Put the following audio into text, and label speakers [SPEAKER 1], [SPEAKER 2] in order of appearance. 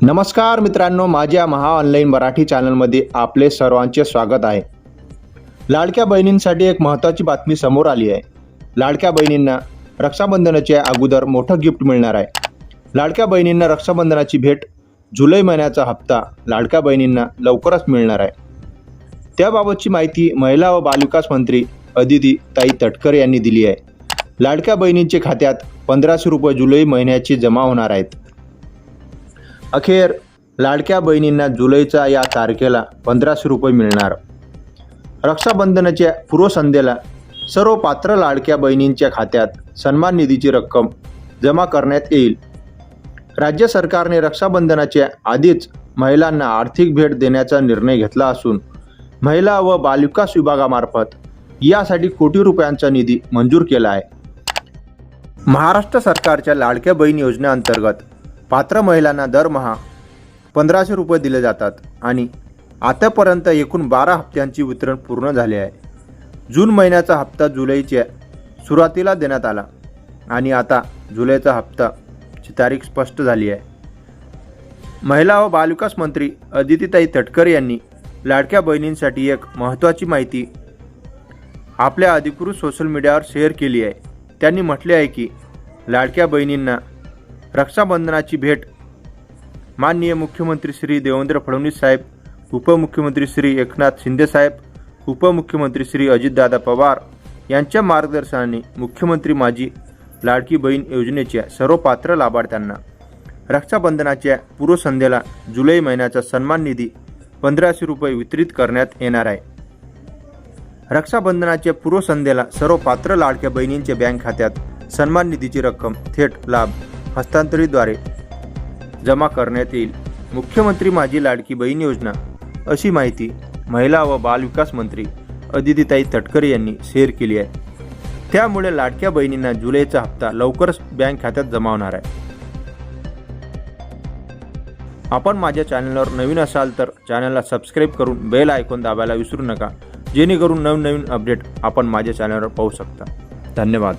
[SPEAKER 1] नमस्कार मित्रांनो, माझ्या महा ऑनलाईन मराठी चॅनलमध्ये आपले सर्वांचे स्वागत आहे। लाडक्या बहिणींसाठी एक महत्त्वाची बातमी समोर आली आहे। लाडक्या बहिणींना रक्षाबंधनाच्या अगोदर मोठं गिफ्ट मिळणार आहे। लाडक्या बहिणींना रक्षाबंधनाची भेट जुलै महिन्याचा हप्ता लाडक्या बहिणींना लवकरच मिळणार आहे। त्याबाबतची माहिती महिला व बालविकास मंत्री अदिती ताई तटकरे यांनी दिली आहे। लाडक्या बहिणींच्या खात्यात 1500 रुपये जुलै महिन्याचे जमा होणार आहेत। अखेर लाडक्या बहिणींना जुलैच्या या तारखेला 1500 रुपये मिळणार। रक्षाबंधनाच्या पूर्वसंध्येला सर्व पात्र लाडक्या बहिणींच्या खात्यात सन्मान निधीची रक्कम जमा करण्यात येईल। राज्य सरकारने रक्षाबंधनाच्या आधीच महिलांना आर्थिक भेट देण्याचा निर्णय घेतला असून महिला व बालविकास विभागामार्फत यासाठी कोटी रुपयांचा निधी मंजूर केला आहे। महाराष्ट्र सरकारच्या लाडक्या बहीण योजनेअंतर्गत पात्र महिलांना दरमहा 1500 रुपये दिले जातात आणि आतापर्यंत एकूण 12 हप्त्यांची वितरण पूर्ण झाले आहे। जून महिन्याचा हप्ता जुलैच्या सुरुवातीला देण्यात आला आणि आता जुलैचा हप्ताची तारीख स्पष्ट झाली आहे। महिला व बालविकास मंत्री अदितीताई तटकरे यांनी लाडक्या बहिणींसाठी एक महत्त्वाची माहिती आपल्या अधिकृत सोशल मीडियावर शेअर केली आहे। त्यांनी म्हटले आहे की लाडक्या बहिणींना रक्षाबंधनाची भेट माननीय मुख्यमंत्री श्री देवेंद्र फडणवीस साहेब, उपमुख्यमंत्री श्री एकनाथ शिंदे साहेब, उपमुख्यमंत्री श्री अजितदादा पवार यांच्या मार्गदर्शनाने मुख्यमंत्री माझी लाडकी बहीण योजनेच्या सर्व पात्र लाभार्थ्यांना रक्षाबंधनाच्या पूर्वसंध्येला जुलै महिन्याचा सन्मान निधी 1500 रुपये वितरित करण्यात येणार आहे। रक्षाबंधनाच्या पूर्वसंध्येला सर्व पात्र लाडक्या बहिणींच्या बँक खात्यात सन्मान निधीची रक्कम थेट लाभ हस्तांतरितद्वारे जमा करण्यात येईल। मुख्यमंत्री माझी लाडकी बहीण योजना अशी माहिती महिला व बालविकास मंत्री अदितीताई तटकरे यांनी शेअर केली आहे। त्यामुळे लाडक्या बहिणींना जुलैचा हप्ता लवकरच बँक खात्यात जमा होणार आहे। आपण माझ्या चॅनलवर नवीन असाल तर चॅनलला सबस्क्राईब करून बेल आयकॉन दाबायला विसरू नका, जेणेकरून नवनवीन अपडेट आपण माझ्या चॅनलवर पाहू शकता। धन्यवाद।